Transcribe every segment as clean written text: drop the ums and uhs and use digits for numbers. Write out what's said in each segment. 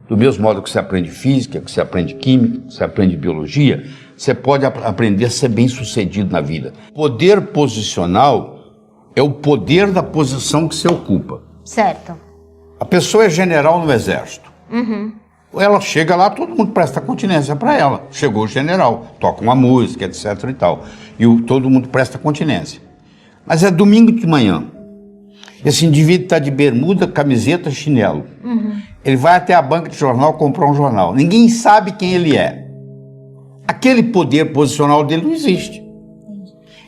Do mesmo modo que você aprende física, que você aprende química, que você aprende biologia, você pode aprender a ser bem-sucedido na vida. Poder posicional é o poder da posição que você ocupa. Certo. A pessoa é general no exército. Ela chega lá, todo mundo presta continência para ela. Chegou o general, toca uma música, etc. e tal. E todo mundo presta continência. Mas é domingo de manhã. Esse indivíduo está de bermuda, camiseta, chinelo. Ele vai até a banca de jornal comprar um jornal. Ninguém sabe quem ele é. Aquele poder posicional dele não existe.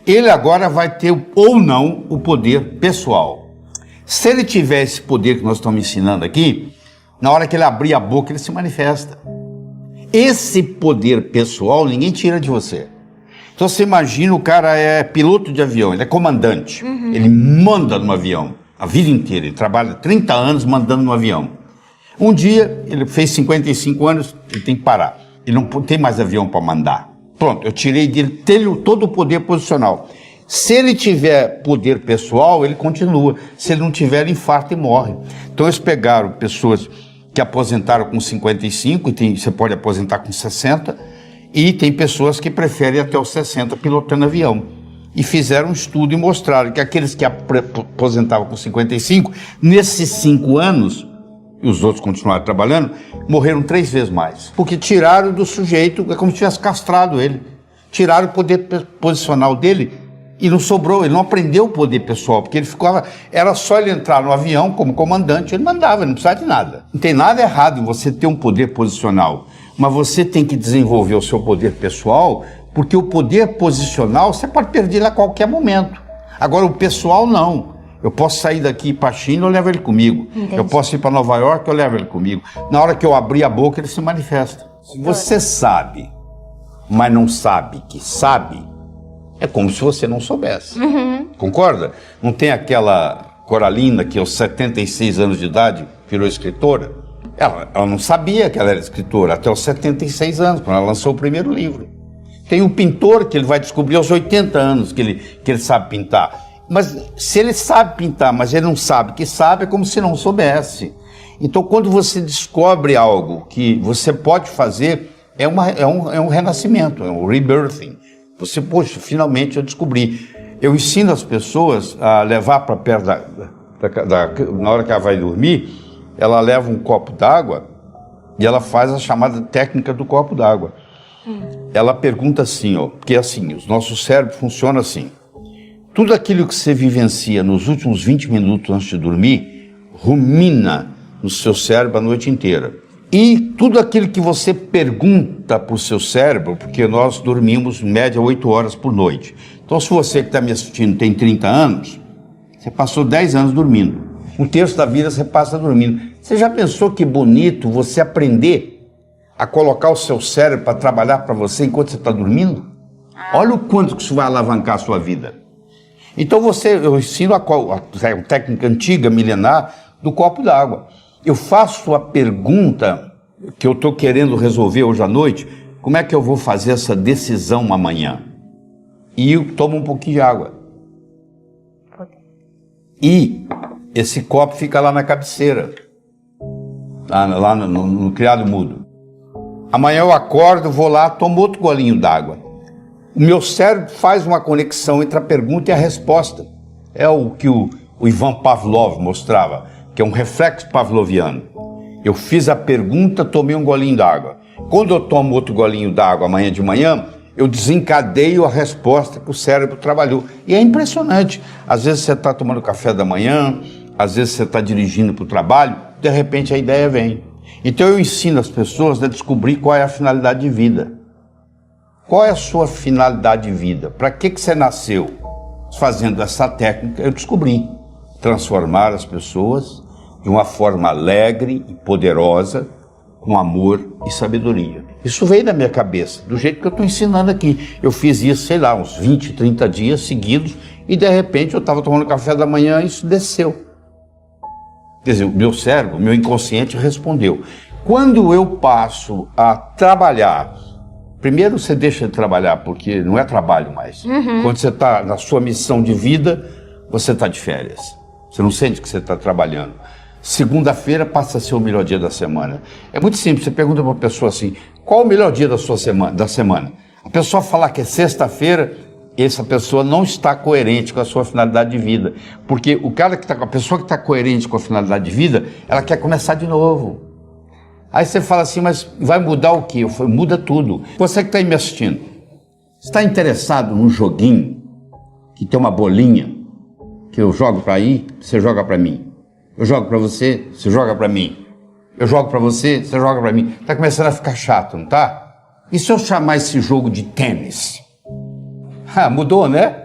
Ele agora vai ter ou não o poder pessoal. Se ele tiver esse poder que nós estamos ensinando aqui, na hora que ele abrir a boca, ele se manifesta. Esse poder pessoal ninguém tira de você. Então você imagina, o cara é piloto de avião, ele é comandante. Ele manda no avião a vida inteira. Ele trabalha 30 anos mandando no avião. Um dia, ele fez 55 anos, ele tem que parar. Ele não tem mais avião para mandar. Pronto, eu tirei dele todo o poder posicional. Se ele tiver poder pessoal, ele continua. Se ele não tiver, ele infarta e morre. Então eles pegaram pessoas que aposentaram com 55, e você pode aposentar com 60, e tem pessoas que preferem até os 60 pilotando avião. E fizeram um estudo e mostraram que aqueles que aposentavam com 55, nesses 5 anos, e os outros continuaram trabalhando, morreram 3 vezes mais. Porque tiraram do sujeito, é como se tivesse castrado ele. Tiraram o poder posicional dele e não sobrou, ele não aprendeu o poder pessoal, porque ele ficava, era só ele entrar no avião como comandante, ele mandava, ele não precisava de nada. Não tem nada errado em você ter um poder posicional, mas você tem que desenvolver o seu poder pessoal, porque o poder posicional você pode perder a qualquer momento. Agora o pessoal não. Eu posso sair daqui para a China, eu levo ele comigo. Entendi. Eu posso ir para Nova York, eu levo ele comigo. Na hora que eu abrir a boca, ele se manifesta. Se você sabe, mas não sabe que sabe, é como se você não soubesse. Concorda? Não tem aquela Coralina que aos 76 anos de idade virou escritora? Ela não sabia que ela era escritora até os 76 anos, quando ela lançou o primeiro livro. Tem um pintor que ele vai descobrir aos 80 anos que ele sabe pintar. Mas se ele sabe pintar, mas ele não sabe que sabe, é como se não soubesse. Então, quando você descobre algo que você pode fazer, é um renascimento, é um rebirthing. Você, poxa, finalmente eu descobri. Eu ensino as pessoas a levar para perto na hora que ela vai dormir, ela leva um copo d'água e ela faz a chamada técnica do copo d'água. Ela pergunta assim, ó, porque assim, o nosso cérebro funciona assim. Tudo aquilo que você vivencia nos últimos 20 minutos antes de dormir, rumina no seu cérebro a noite inteira. E tudo aquilo que você pergunta para o seu cérebro, porque nós dormimos em média 8 horas por noite. Então, se você que está me assistindo tem 30 anos, você passou 10 anos dormindo. 1/3 da vida você passa dormindo. Você já pensou que bonito você aprender a colocar o seu cérebro para trabalhar para você enquanto você está dormindo? Olha o quanto que isso vai alavancar a sua vida. Então eu ensino a técnica antiga, milenar, do copo d'água. Eu faço a pergunta que eu estou querendo resolver hoje à noite, como é que eu vou fazer essa decisão amanhã? E eu tomo um pouquinho de água. E esse copo fica lá na cabeceira, lá no criado mudo. Amanhã eu acordo, vou lá, tomo outro golinho d'água. O meu cérebro faz uma conexão entre a pergunta e a resposta. É o que o Ivan Pavlov mostrava, que é um reflexo pavloviano. Eu fiz a pergunta, tomei um golinho d'água. Quando eu tomo outro golinho d'água amanhã de manhã, eu desencadeio a resposta que o cérebro trabalhou. E é impressionante. Às vezes você está tomando café da manhã, às vezes você está dirigindo para o trabalho, de repente a ideia vem. Então eu ensino as pessoas a descobrir qual é a finalidade de vida. Qual é a sua finalidade de vida? Para que você nasceu? Fazendo essa técnica, eu descobri transformar as pessoas de uma forma alegre e poderosa, com amor e sabedoria. Isso veio da minha cabeça, do jeito que eu estou ensinando aqui. Eu fiz isso, sei lá, uns 20, 30 dias seguidos, e de repente eu estava tomando café da manhã e isso desceu. Quer dizer, o meu cérebro, o meu inconsciente respondeu. Quando eu passo a trabalhar, primeiro você deixa de trabalhar, porque não é trabalho mais. Quando você está na sua missão de vida, você está de férias. Você não sente que você está trabalhando. Segunda-feira passa a ser o melhor dia da semana. É muito simples, você pergunta para uma pessoa assim, qual o melhor dia da semana? A pessoa falar que é sexta-feira, essa pessoa não está coerente com a sua finalidade de vida. Porque a pessoa que está coerente com a finalidade de vida, ela quer começar de novo. Aí você fala assim, mas vai mudar o quê? Eu falo, muda tudo. Você que está aí me assistindo, está interessado num joguinho que tem uma bolinha que eu jogo para aí, você joga para mim. Eu jogo para você, você joga para mim. Eu jogo para você, você joga para mim. Está começando a ficar chato, não tá? E se eu chamar esse jogo de tênis? Mudou, né?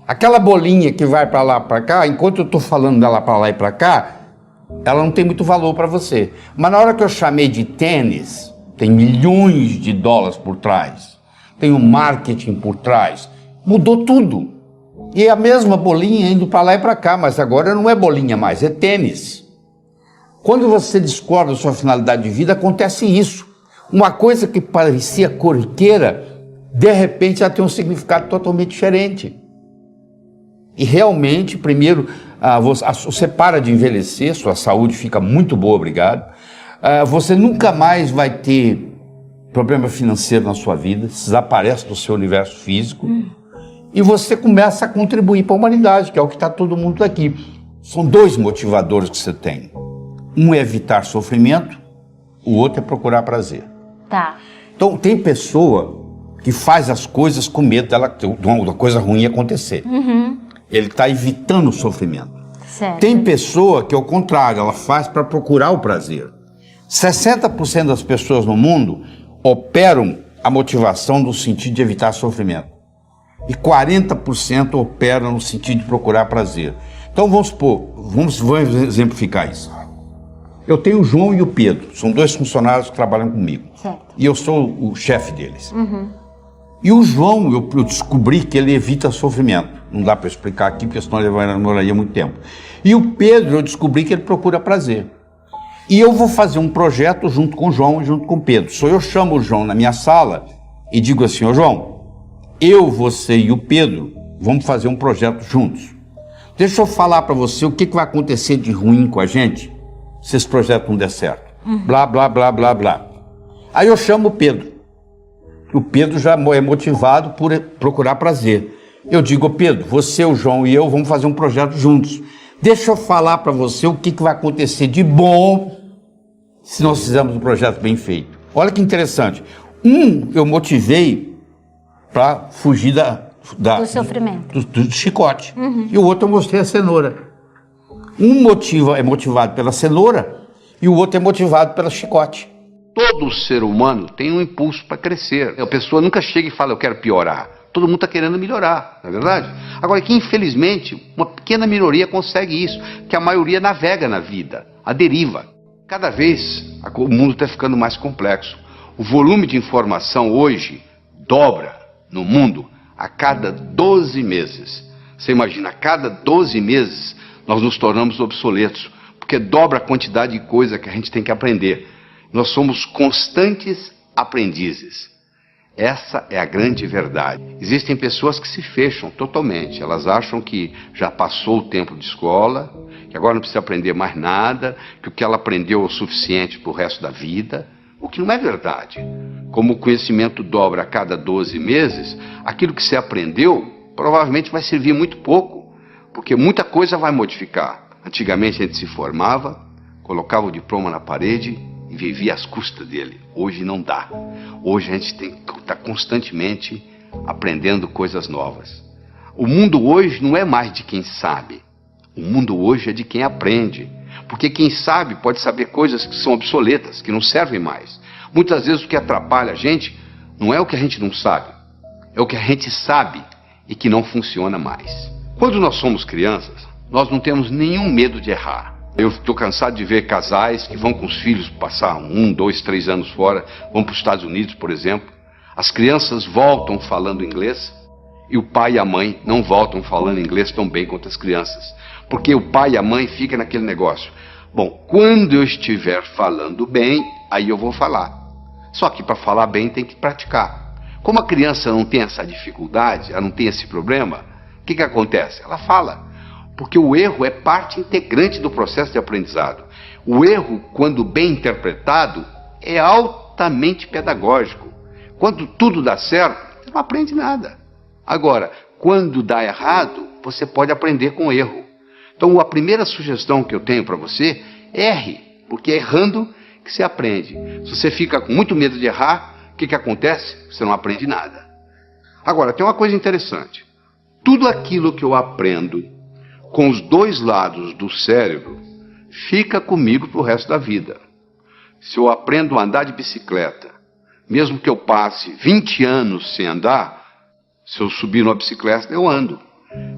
Aquela bolinha que vai para lá, para cá, enquanto eu estou falando dela para lá e para cá, ela não tem muito valor para você. Mas na hora que eu chamei de tênis, tem milhões de dólares por trás, tem um marketing por trás, mudou tudo. E é a mesma bolinha indo para lá e para cá, mas agora não é bolinha mais, é tênis. Quando você descobre a sua finalidade de vida, acontece isso. Uma coisa que parecia corriqueira, de repente ela tem um significado totalmente diferente. E realmente, primeiro, você para de envelhecer, sua saúde fica muito boa, obrigado. Você nunca mais vai ter problema financeiro na sua vida, desaparece do seu universo físico. E você começa a contribuir para a humanidade, que é o que está todo mundo aqui. São dois motivadores que você tem. Um é evitar sofrimento, o outro é procurar prazer. Tá. Então, tem pessoa que faz as coisas com medo da coisa ruim acontecer. Ele está evitando o sofrimento. Certo. Tem pessoa que, ao contrário, ela faz para procurar o prazer. 60% das pessoas no mundo operam a motivação no sentido de evitar sofrimento. E 40% operam no sentido de procurar prazer. Então vamos supor, vamos exemplificar isso. Eu tenho o João e o Pedro, são dois funcionários que trabalham comigo. Certo. E eu sou o chefe deles. E o João, eu descobri que ele evita sofrimento. Não dá para explicar aqui, porque senão ele demoraria muito tempo. E o Pedro, eu descobri que ele procura prazer. E eu vou fazer um projeto junto com o João e junto com o Pedro. Eu chamo o João na minha sala e digo assim, ô João, eu, você e o Pedro vamos fazer um projeto juntos. Deixa eu falar para você o que vai acontecer de ruim com a gente se esse projeto não der certo. Blá, blá, blá, blá, blá. Aí eu chamo o Pedro. O Pedro já é motivado por procurar prazer. Eu digo, Pedro, você, o João e eu vamos fazer um projeto juntos. Deixa eu falar para você o que vai acontecer de bom se nós fizermos um projeto bem feito. Olha que interessante. Eu motivei para fugir do sofrimento. Do chicote. E o outro eu mostrei a cenoura. Um é motivado pela cenoura e o outro é motivado pelo chicote. Todo ser humano tem um impulso para crescer. A pessoa nunca chega e fala, eu quero piorar. Todo mundo está querendo melhorar, não é verdade? Agora que, infelizmente, uma pequena minoria consegue isso, que a maioria navega na vida, a deriva. Cada vez o mundo está ficando mais complexo. O volume de informação hoje dobra no mundo a cada 12 meses. Você imagina, a cada 12 meses nós nos tornamos obsoletos, porque dobra a quantidade de coisa que a gente tem que aprender. Nós somos constantes aprendizes. Essa é a grande verdade. Existem pessoas que se fecham totalmente. Elas acham que já passou o tempo de escola, que agora não precisa aprender mais nada, que o que ela aprendeu é o suficiente para o resto da vida. O que não é verdade. Como o conhecimento dobra a cada 12 meses, aquilo que você aprendeu provavelmente vai servir muito pouco, porque muita coisa vai modificar. Antigamente a gente se formava, colocava o diploma na parede e vivia às custas dele. Hoje não dá. Hoje a gente tem que estar constantemente aprendendo coisas novas. O mundo hoje não é mais de quem sabe. O mundo hoje é de quem aprende. Porque quem sabe pode saber coisas que são obsoletas, que não servem mais. Muitas vezes o que atrapalha a gente não é o que a gente não sabe, é o que a gente sabe e que não funciona mais. Quando nós somos crianças, nós não temos nenhum medo de errar. Eu estou cansado de ver casais que vão com os filhos passar 1, 2, 3 anos fora, vão para os Estados Unidos, por exemplo. As crianças voltam falando inglês e o pai e a mãe não voltam falando inglês tão bem quanto as crianças. Porque o pai e a mãe ficam naquele negócio. Bom, quando eu estiver falando bem, aí eu vou falar. Só que para falar bem tem que praticar. Como a criança não tem essa dificuldade, ela não tem esse problema, o que acontece? Ela fala. Porque o erro é parte integrante do processo de aprendizado. O erro, quando bem interpretado, é altamente pedagógico. Quando tudo dá certo, você não aprende nada. Agora, quando dá errado, você pode aprender com erro. Então, a primeira sugestão que eu tenho para você, erre, porque é errando que você aprende. Se você fica com muito medo de errar, o que acontece? Você não aprende nada. Agora, tem uma coisa interessante. Tudo aquilo que eu aprendo com os dois lados do cérebro fica comigo para o resto da vida. Se eu aprendo a andar de bicicleta, mesmo que eu passe 20 anos sem andar, se eu subir numa bicicleta, eu ando.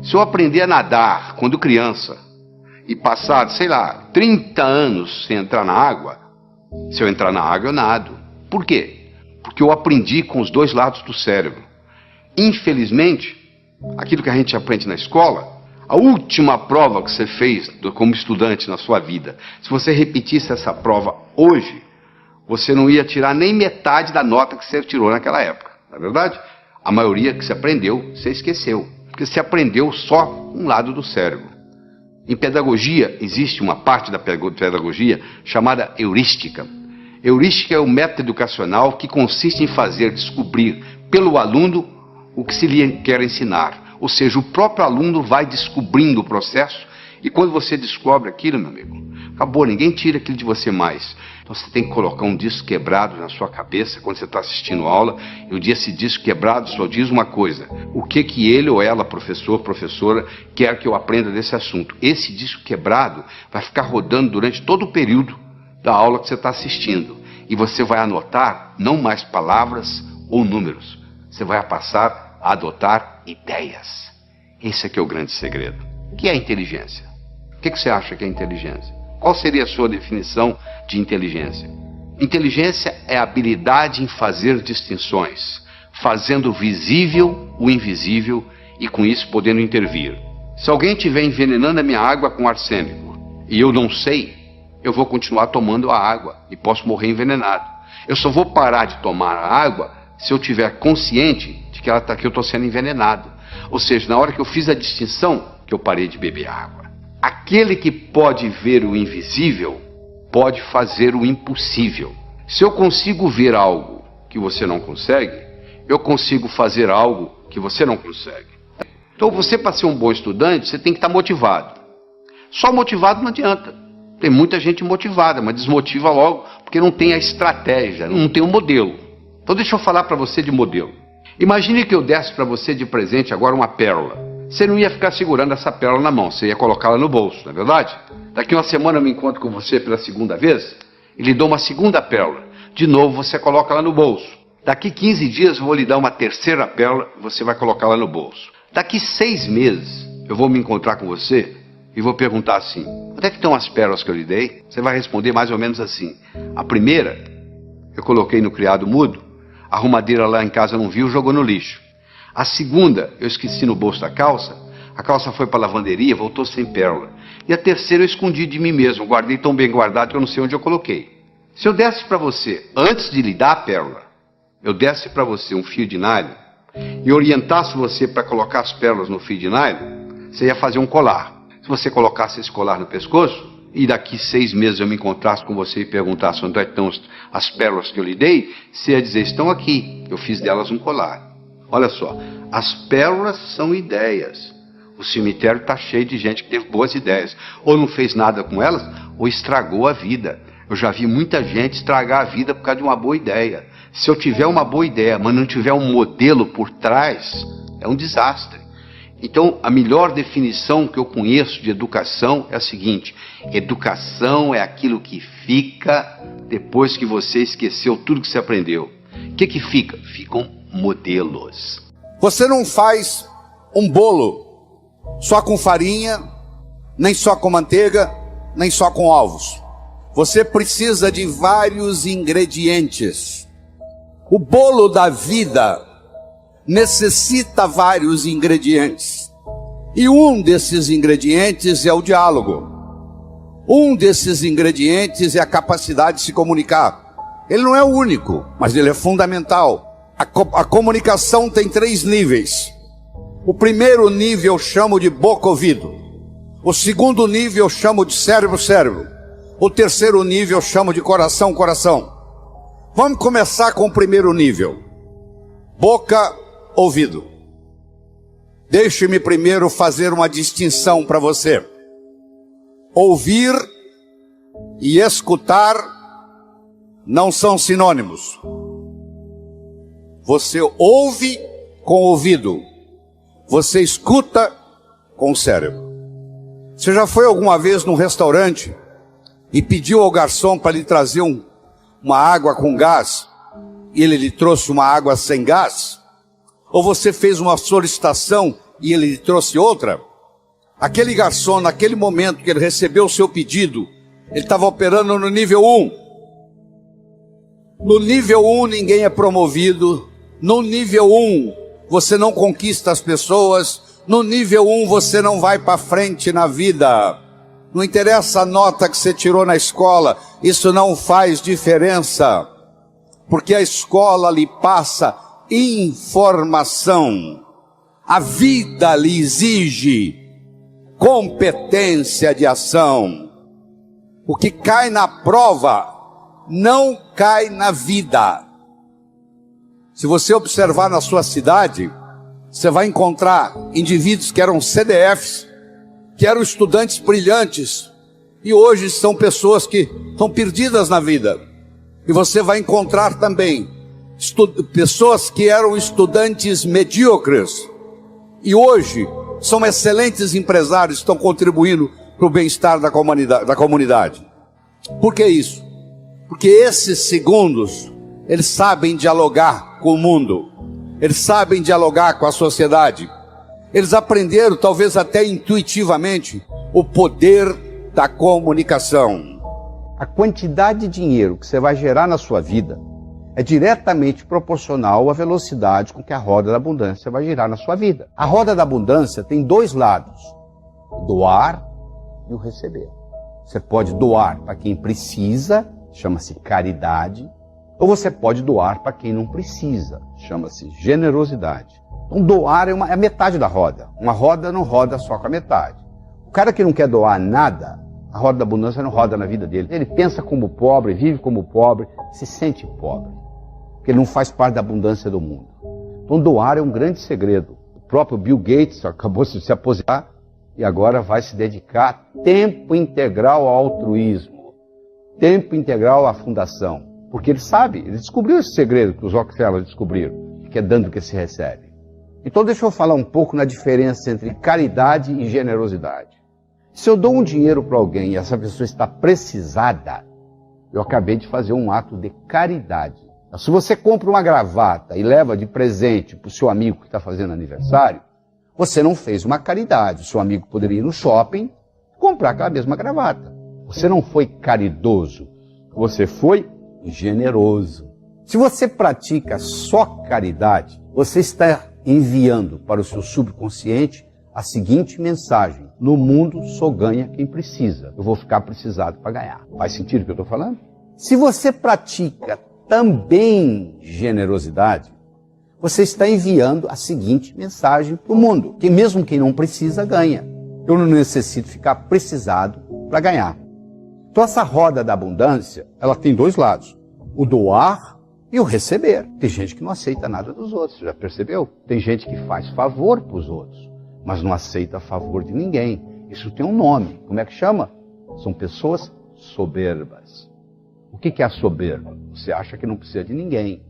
Se eu aprender a nadar quando criança e passar, sei lá, 30 anos sem entrar na água, se eu entrar na água, eu nado. Por quê? Porque eu aprendi com os dois lados do cérebro. Infelizmente, aquilo que a gente aprende na escola, a última prova que você fez como estudante na sua vida, se você repetisse essa prova hoje, você não ia tirar nem metade da nota que você tirou naquela época. Não é verdade? A maioria que você aprendeu, você esqueceu. Porque você aprendeu só um lado do cérebro. Em pedagogia, existe uma parte da pedagogia chamada heurística. Heurística é o método educacional que consiste em fazer descobrir pelo aluno o que se lhe quer ensinar. Ou seja, o próprio aluno vai descobrindo o processo e quando você descobre aquilo, meu amigo, acabou, ninguém tira aquilo de você mais. Então você tem que colocar um disco quebrado na sua cabeça quando você está assistindo aula, e esse disco quebrado só diz uma coisa: o que ele ou ela, professor, professora, quer que eu aprenda desse assunto. Esse disco quebrado vai ficar rodando durante todo o período da aula que você está assistindo, e você vai anotar não mais palavras ou números, você vai passar a adotar ideias. Esse aqui é o grande segredo. O que é inteligência? O que você acha que é inteligência? Qual seria a sua definição de inteligência? Inteligência é a habilidade em fazer distinções, fazendo visível o invisível e com isso podendo intervir. Se alguém estiver envenenando a minha água com arsênico e eu não sei, eu vou continuar tomando a água e posso morrer envenenado. Eu só vou parar de tomar a água se eu estiver consciente de que eu estou sendo envenenado. Ou seja, na hora que eu fiz a distinção, que eu parei de beber água. Aquele que pode ver o invisível, pode fazer o impossível. Se eu consigo ver algo que você não consegue, eu consigo fazer algo que você não consegue. Então você, para ser um bom estudante, você tem que estar motivado. Só motivado não adianta. Tem muita gente motivada, mas desmotiva logo, porque não tem a estratégia, não tem o modelo. Então deixa eu falar para você de modelo. Imagine que eu desse para você de presente agora uma pérola. Você não ia ficar segurando essa pérola na mão, você ia colocá-la no bolso, não é verdade? Daqui uma semana eu me encontro com você pela segunda vez e lhe dou uma segunda pérola. De novo você coloca ela no bolso. Daqui 15 dias eu vou lhe dar uma terceira pérola e você vai colocá-la no bolso. Daqui 6 meses eu vou me encontrar com você e vou perguntar assim: onde é que estão as pérolas que eu lhe dei? Você vai responder mais ou menos assim: a primeira eu coloquei no criado mudo, a arrumadeira lá em casa não viu, jogou no lixo. A segunda, eu esqueci no bolso da calça, a calça foi para a lavanderia, voltou sem pérola. E a terceira eu escondi de mim mesmo, guardei tão bem guardado que eu não sei onde eu coloquei. Se eu desse para você, antes de lhe dar a pérola, eu desse para você um fio de nylon e orientasse você para colocar as pérolas no fio de nylon, você ia fazer um colar. Se você colocasse esse colar no pescoço, e daqui 6 meses eu me encontrasse com você e perguntasse onde estão as pérolas que eu lhe dei, você ia dizer: estão aqui, eu fiz delas um colar. Olha só, as pérolas são ideias. O cemitério está cheio de gente que teve boas ideias. Ou não fez nada com elas, ou estragou a vida. Eu já vi muita gente estragar a vida por causa de uma boa ideia. Se eu tiver uma boa ideia, mas não tiver um modelo por trás, é um desastre. Então, a melhor definição que eu conheço de educação é a seguinte: educação é aquilo que fica depois que você esqueceu tudo que você aprendeu. O que fica? Ficam modelos. Você não faz um bolo só com farinha, nem só com manteiga, nem só com ovos. Você precisa de vários ingredientes. O bolo da vida necessita vários ingredientes. E um desses ingredientes é o diálogo. Um desses ingredientes é a capacidade de se comunicar. Ele não é o único, mas ele é fundamental. A comunicação tem 3 níveis. O primeiro nível eu chamo de boca-ouvido. O segundo nível eu chamo de cérebro. O terceiro nível eu chamo de coração. Vamos começar com o primeiro nível. Boca, ouvido. Deixe-me primeiro fazer uma distinção para você. Ouvir e escutar não são sinônimos. Você ouve com o ouvido. Você escuta com o cérebro. Você já foi alguma vez num restaurante e pediu ao garçom para lhe trazer uma água com gás e ele lhe trouxe uma água sem gás? Ou você fez uma solicitação e ele lhe trouxe outra? Aquele garçom, naquele momento que ele recebeu o seu pedido, ele estava operando no nível 1. No nível 1 ninguém é promovido. No nível 1 você não conquista as pessoas. No nível 1 você não vai para frente na vida. Não interessa a nota que você tirou na escola, isso não faz diferença. Porque a escola lhe passa informação. A vida lhe exige competência de ação. O que cai na prova não cai na vida. Se você observar na sua cidade, você vai encontrar indivíduos que eram CDFs, que eram estudantes brilhantes, e hoje são pessoas que estão perdidas na vida. E você vai encontrar também pessoas que eram estudantes medíocres, e hoje são excelentes empresários, estão contribuindo para o bem-estar da comunidade. Por que isso? Porque esses segundos, eles sabem dialogar com o mundo, eles sabem dialogar com a sociedade, eles aprenderam, talvez até intuitivamente, o poder da comunicação. A quantidade de dinheiro que você vai gerar na sua vida é diretamente proporcional à velocidade com que a roda da abundância vai girar na sua vida. A roda da abundância tem dois lados, o doar e o receber. Você pode doar para quem precisa, chama-se caridade, ou você pode doar para quem não precisa, chama-se generosidade. Então doar é a metade da roda. Uma roda não roda só com a metade. O cara que não quer doar nada, a roda da abundância não roda na vida dele. Ele pensa como pobre, vive como pobre, se sente pobre, porque ele não faz parte da abundância do mundo. Então doar é um grande segredo. O próprio Bill Gates acabou de se aposentar e agora vai se dedicar tempo integral ao altruísmo, tempo integral à fundação. Porque ele sabe, ele descobriu esse segredo que os Rockefeller descobriram, que é dando que se recebe. Então deixa eu falar um pouco na diferença entre caridade e generosidade. Se eu dou um dinheiro para alguém e essa pessoa está precisada, eu acabei de fazer um ato de caridade. Se você compra uma gravata e leva de presente para o seu amigo que está fazendo aniversário, você não fez uma caridade. O seu amigo poderia ir no shopping e comprar aquela mesma gravata. Você não foi caridoso, você foi generoso. Se você pratica só caridade, você está enviando para o seu subconsciente a seguinte mensagem: no mundo só ganha quem precisa. Eu vou ficar precisado para ganhar. Faz sentido o que eu estou falando? Se você pratica também generosidade, você está enviando a seguinte mensagem para o mundo: que mesmo quem não precisa ganha. Eu não necessito ficar precisado para ganhar. Então essa roda da abundância, ela tem dois lados: o doar e o receber. Tem gente que não aceita nada dos outros, já percebeu? Tem gente que faz favor para os outros, mas não aceita favor de ninguém. Isso tem um nome. Como é que chama? São pessoas soberbas. O que é a soberba? Você acha que não precisa de ninguém.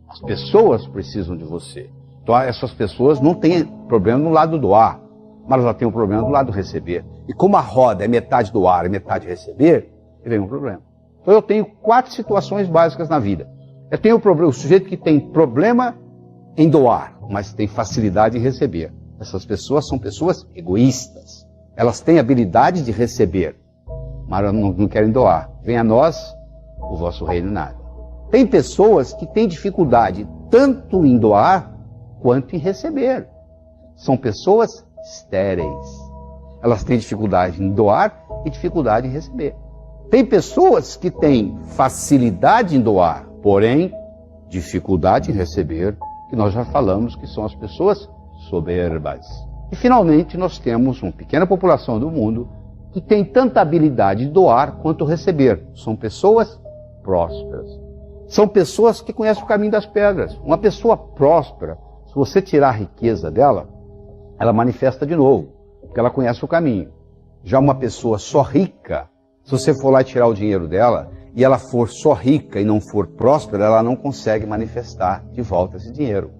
As pessoas precisam de você. Então essas pessoas não têm problema no lado do doar, mas elas têm um problema do lado do receber. E como a roda é metade doar e metade receber, vem um problema. Então eu tenho 4 situações básicas na vida. Eu tenho o sujeito que tem problema em doar, mas tem facilidade em receber. Essas pessoas são pessoas egoístas. Elas têm habilidade de receber, mas não querem doar. Venha a nós o vosso reino nada. Tem pessoas que têm dificuldade tanto em doar quanto em receber. São pessoas estéreis. Elas têm dificuldade em doar e dificuldade em receber. Tem pessoas que têm facilidade em doar, porém dificuldade em receber, que nós já falamos que são as pessoas soberbas. E finalmente nós temos uma pequena população do mundo que tem tanta habilidade de doar quanto receber. São pessoas prósperas. São pessoas que conhecem o caminho das pedras. Uma pessoa próspera, se você tirar a riqueza dela, ela manifesta de novo, porque ela conhece o caminho. Já uma pessoa só rica, se você for lá e tirar o dinheiro dela, e ela for só rica e não for próspera, ela não consegue manifestar de volta esse dinheiro.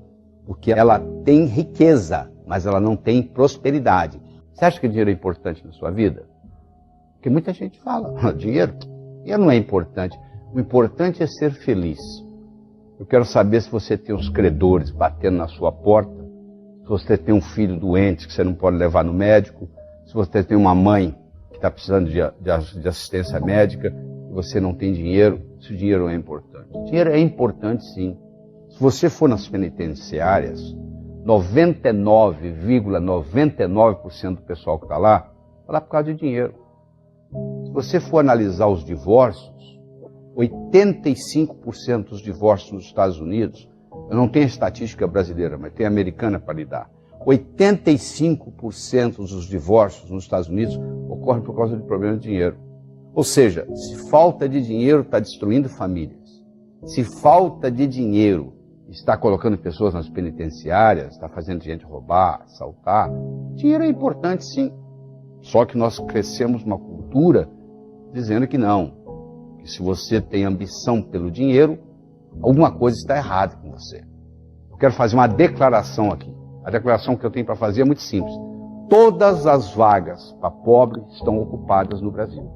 Porque ela tem riqueza, mas ela não tem prosperidade. Você acha que o dinheiro é importante na sua vida? Porque muita gente fala, dinheiro não é importante. O importante é ser feliz. Eu quero saber se você tem os credores batendo na sua porta, se você tem um filho doente que você não pode levar no médico, se você tem uma mãe que está precisando de assistência médica e você não tem dinheiro, se o dinheiro é importante. O dinheiro é importante, sim. Se você for nas penitenciárias, 99,99% do pessoal que está lá por causa de dinheiro. Se você for analisar os divórcios, 85% dos divórcios nos Estados Unidos, eu não tenho a estatística brasileira, mas tem a americana para lhe dar. 85% dos divórcios nos Estados Unidos ocorrem por causa de problema de dinheiro. Ou seja, se falta de dinheiro está destruindo famílias. Se falta de dinheiro está colocando pessoas nas penitenciárias, está fazendo gente roubar, assaltar, dinheiro é importante, sim. Só que nós crescemos uma cultura dizendo que não. Que se você tem ambição pelo dinheiro, alguma coisa está errada com você. Eu quero fazer uma declaração aqui. A declaração que eu tenho para fazer é muito simples. Todas as vagas para pobre estão ocupadas no Brasil.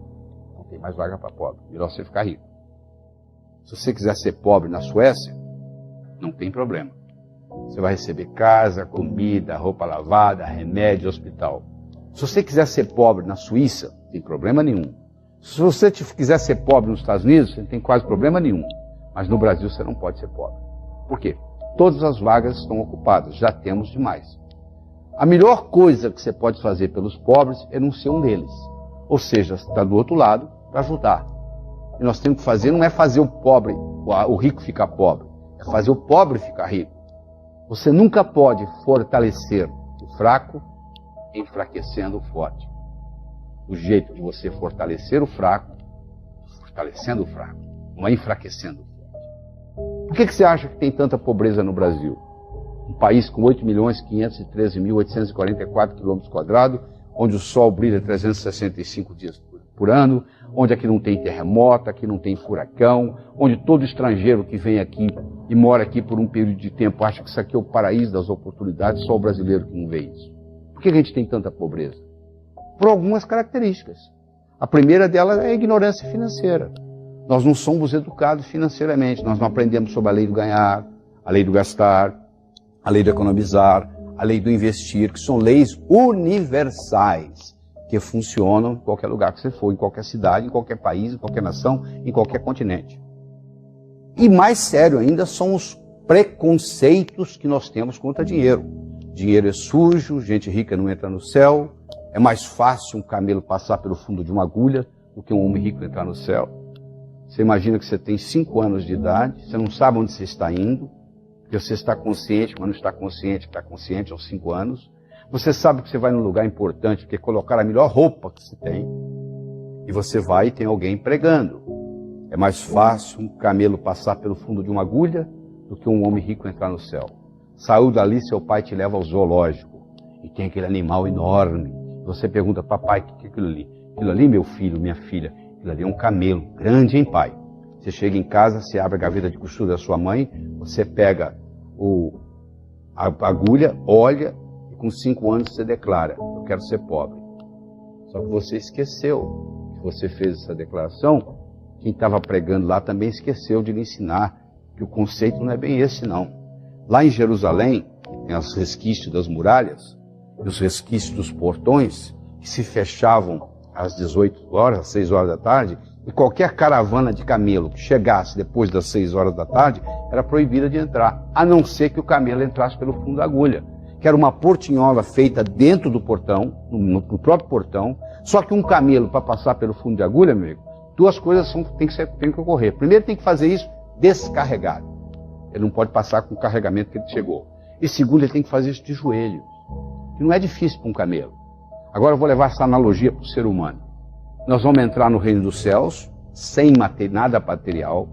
Não tem mais vaga para pobre. Melhor você ficar rico. Se você quiser ser pobre na Suécia, não tem problema. Você vai receber casa, comida, roupa lavada, remédio, hospital. Se você quiser ser pobre na Suíça, não tem problema nenhum. Se você quiser ser pobre nos Estados Unidos, você não tem quase problema nenhum. Mas no Brasil você não pode ser pobre. Por quê? Todas as vagas estão ocupadas, já temos demais. A melhor coisa que você pode fazer pelos pobres é não ser um deles. Ou seja, você está do outro lado para ajudar. E nós temos que fazer, não é fazer o pobre, o rico ficar pobre, é fazer o pobre ficar rico. Você nunca pode fortalecer o fraco enfraquecendo o forte. O jeito de você fortalecer o fraco, fortalecendo o fraco, não é enfraquecendo o forte. Por que você acha que tem tanta pobreza no Brasil? Um país com 8.513.844 km², onde o sol brilha 365 dias por ano, onde aqui não tem terremoto, aqui não tem furacão, onde todo estrangeiro que vem aqui e mora aqui por um período de tempo acha que isso aqui é o paraíso das oportunidades, só o brasileiro que não vê isso. Por que a gente tem tanta pobreza? Por algumas características. A primeira delas é a ignorância financeira. Nós não somos educados financeiramente, nós não aprendemos sobre a lei do ganhar, a lei do gastar, a lei do economizar, a lei do investir, que são leis universais, que funcionam em qualquer lugar que você for, em qualquer cidade, em qualquer país, em qualquer nação, em qualquer continente. E mais sério ainda são os preconceitos que nós temos contra dinheiro. Dinheiro é sujo, gente rica não entra no céu, é mais fácil um camelo passar pelo fundo de uma agulha do que um homem rico entrar no céu. Você imagina que você tem 5 anos de idade, você não sabe onde você está indo, porque você está consciente, mas não está consciente, está consciente aos 5 anos. Você sabe que você vai num lugar importante, porque colocar a melhor roupa que você tem, e você vai e tem alguém pregando. É mais fácil um camelo passar pelo fundo de uma agulha do que um homem rico entrar no céu. Saiu dali, seu pai te leva ao zoológico, e tem aquele animal enorme. Você pergunta, papai, o que é aquilo ali? Aquilo ali, meu filho, minha filha, aquilo ali é um camelo, grande, hein, pai? Você chega em casa, você abre a gaveta de costura da sua mãe, você pega a agulha, olha, e com 5 anos você declara, eu quero ser pobre. Só que você esqueceu que você fez essa declaração, quem estava pregando lá também esqueceu de lhe ensinar que o conceito não é bem esse, não. Lá em Jerusalém, tem os resquícios das muralhas, e os resquícios dos portões, que se fechavam às 18 horas, às 6 horas da tarde, e qualquer caravana de camelo que chegasse depois das 6 horas da tarde, era proibida de entrar, a não ser que o camelo entrasse pelo fundo da agulha, que era uma portinhola feita dentro do portão, no próprio portão, só que um camelo, para passar pelo fundo de agulha, meu amigo, 2 coisas tem que ocorrer. Primeiro, tem que fazer isso descarregado. Ele não pode passar com o carregamento que ele chegou. E segundo, ele tem que fazer isso de joelhos. que não é difícil para um camelo. Agora eu vou levar essa analogia para o ser humano. Nós vamos entrar no reino dos céus, sem nada material,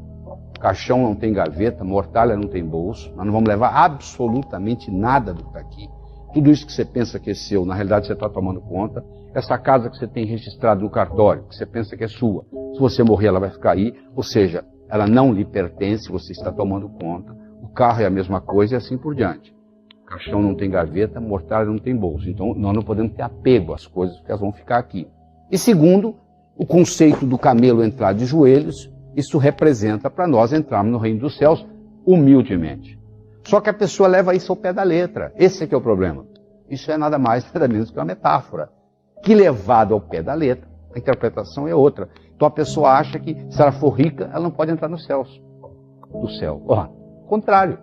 caixão não tem gaveta, mortalha não tem bolso, nós não vamos levar absolutamente nada do que está aqui. Tudo isso que você pensa que é seu, na realidade você está tomando conta. Essa casa que você tem registrado no cartório, que você pensa que é sua, se você morrer ela vai ficar aí, ou seja, ela não lhe pertence, você está tomando conta. O carro é a mesma coisa e assim por diante. Caixão não tem gaveta, mortalha não tem bolso. Então nós não podemos ter apego às coisas, porque elas vão ficar aqui. E segundo, o conceito do camelo entrar de joelhos, isso representa para nós entrarmos no reino dos céus humildemente. Só que a pessoa leva isso ao pé da letra. Esse é que é o problema. Isso é nada mais, nada menos que uma metáfora. Que levado ao pé da letra, a interpretação é outra. Então a pessoa acha que se ela for rica, ela não pode entrar nos céus. Do céu. Contrário.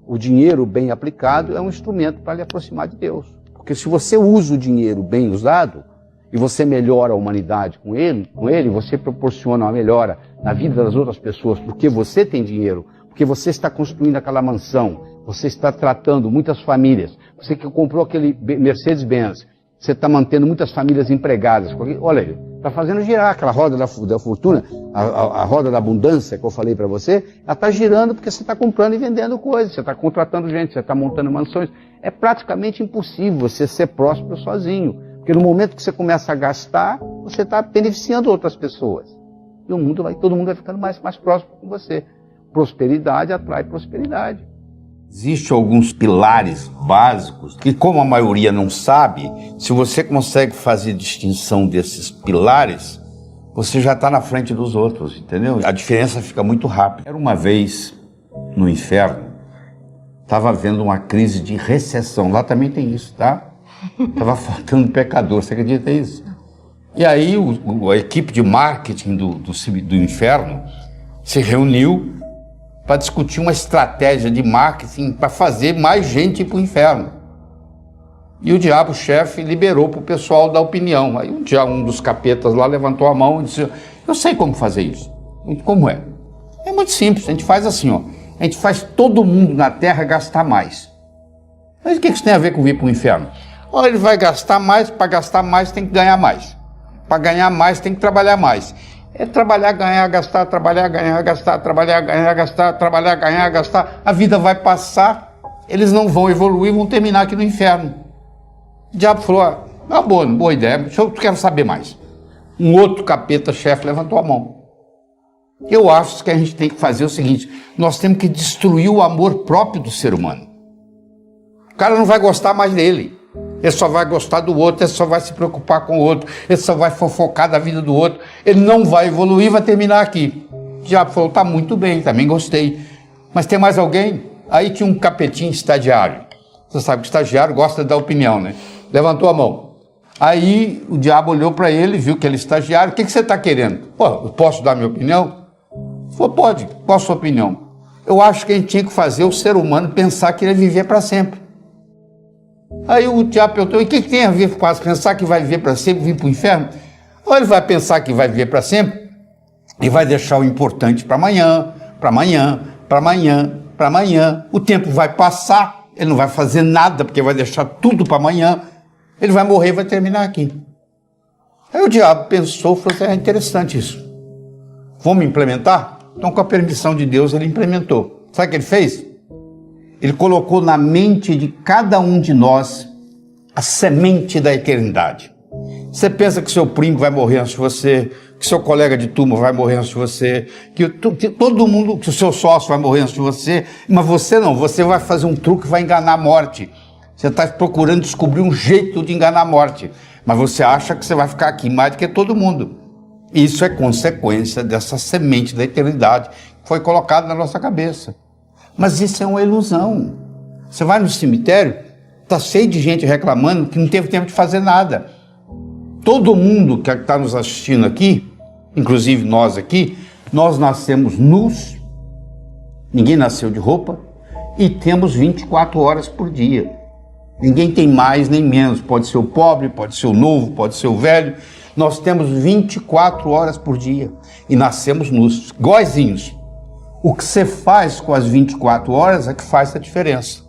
O dinheiro bem aplicado é um instrumento para lhe aproximar de Deus. Porque se você usa o dinheiro bem usado, e você melhora a humanidade com ele, você proporciona uma melhora na vida das outras pessoas, porque você tem dinheiro, porque você está construindo aquela mansão, você está tratando muitas famílias, você que comprou aquele Mercedes-Benz, você está mantendo muitas famílias empregadas. Olha aí, está fazendo girar aquela roda da fortuna, a roda da abundância que eu falei para você, ela está girando porque você está comprando e vendendo coisas, você está contratando gente, você está montando mansões. É praticamente impossível você ser próspero sozinho. Porque no momento que você começa a gastar, você está beneficiando outras pessoas. E o mundo todo mundo vai ficando mais próximo com você. Prosperidade atrai prosperidade. Existem alguns pilares básicos que, como a maioria não sabe, se você consegue fazer distinção desses pilares, você já está na frente dos outros, entendeu? A diferença fica muito rápida. Era uma vez no inferno, estava havendo uma crise de recessão. Lá também tem isso, tá? Estava faltando pecador, você acredita nisso? E aí a equipe de marketing do inferno se reuniu para discutir uma estratégia de marketing para fazer mais gente ir para o inferno. E o diabo-chefe liberou para o pessoal dar opinião. Aí um dos capetas lá levantou a mão e disse: eu sei como fazer isso. Como é? É muito simples, a gente faz assim, ó. A gente faz todo mundo na Terra gastar mais. Mas o que isso tem a ver com ir para o inferno? Ou ele vai gastar mais, para gastar mais tem que ganhar mais. Para ganhar mais tem que trabalhar mais. É trabalhar, ganhar, gastar, trabalhar, ganhar, gastar, trabalhar, ganhar, gastar, trabalhar, ganhar, gastar. A vida vai passar, eles não vão evoluir, vão terminar aqui no inferno. O diabo falou: boa ideia, eu quero saber mais. Um outro capeta-chefe levantou a mão. Eu acho que a gente tem que fazer o seguinte: nós temos que destruir o amor próprio do ser humano. O cara não vai gostar mais dele. Ele só vai gostar do outro, ele só vai se preocupar com o outro, ele só vai fofocar da vida do outro, ele não vai evoluir, vai terminar aqui. O diabo falou: tá muito bem, também gostei. Mas tem mais alguém? Aí tinha um capetinho estagiário. Você sabe que o estagiário gosta de dar opinião, né? Levantou a mão. Aí o diabo olhou para ele, viu que ele é estagiário. O que você está querendo? Pô, eu posso dar minha opinião? Ele falou: pode, qual a sua opinião? Eu acho que a gente tinha que fazer o ser humano pensar que ele ia viver para sempre. Aí o diabo perguntou: e o que tem a ver com pensar que vai viver para sempre, vir para o inferno? Ou ele vai pensar que vai viver para sempre e vai deixar o importante para amanhã, para amanhã, para amanhã, para amanhã. O tempo vai passar, ele não vai fazer nada porque vai deixar tudo para amanhã. Ele vai morrer e vai terminar aqui. Aí o diabo pensou, falou assim: é interessante isso. Vamos implementar? Então, com a permissão de Deus, ele implementou. Sabe o que ele fez? Ele colocou na mente de cada um de nós a semente da eternidade. Você pensa que seu primo vai morrer antes de você, que seu colega de turma vai morrer antes de você, que todo mundo, que o seu sócio vai morrer antes de você, mas você não, você vai fazer um truque e vai enganar a morte. Você está procurando descobrir um jeito de enganar a morte, mas você acha que você vai ficar aqui mais do que todo mundo. Isso é consequência dessa semente da eternidade que foi colocada na nossa cabeça. Mas isso é uma ilusão. Você vai no cemitério, está cheio de gente reclamando que não teve tempo de fazer nada. Todo mundo que está nos assistindo aqui, inclusive nós aqui, nós nascemos nus, ninguém nasceu de roupa, e temos 24 horas por dia. Ninguém tem mais nem menos, pode ser o pobre, pode ser o novo, pode ser o velho. Nós temos 24 horas por dia e nascemos nus, iguaizinhos. O que você faz com as 24 horas é que faz a diferença.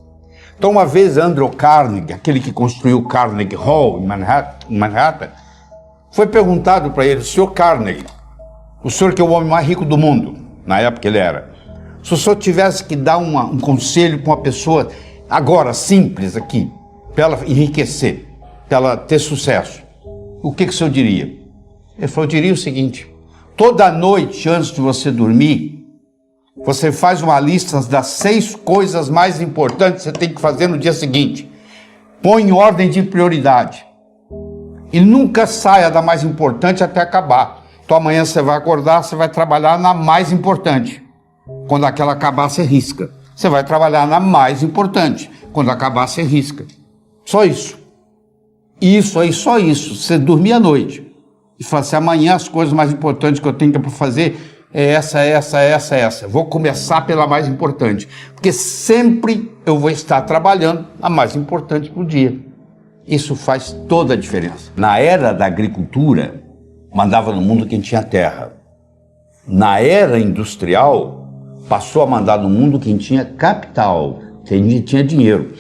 Então, uma vez Andrew Carnegie, aquele que construiu o Carnegie Hall em Manhattan, foi perguntado para ele: senhor Carnegie, o senhor que é o homem mais rico do mundo, na época ele era, se o senhor tivesse que dar um conselho para uma pessoa, agora, simples aqui, para ela enriquecer, para ela ter sucesso, o que o senhor diria? Ele falou: eu diria o seguinte: toda noite, antes de você dormir, você faz uma lista das 6 coisas mais importantes que você tem que fazer no dia seguinte. Põe em ordem de prioridade. E nunca saia da mais importante até acabar. Então amanhã você vai acordar, você vai trabalhar na mais importante. Quando aquela acabar, você risca. Você vai trabalhar na mais importante. Quando acabar, você risca. Só isso. Isso aí, só isso. Você dormir à noite e falar assim: amanhã as coisas mais importantes que eu tenho para fazer é essa. Vou começar pela mais importante. Porque sempre eu vou estar trabalhando a mais importante por dia. Isso faz toda a diferença. Na era da agricultura, mandava no mundo quem tinha terra. Na era industrial, passou a mandar no mundo quem tinha capital, quem tinha dinheiro.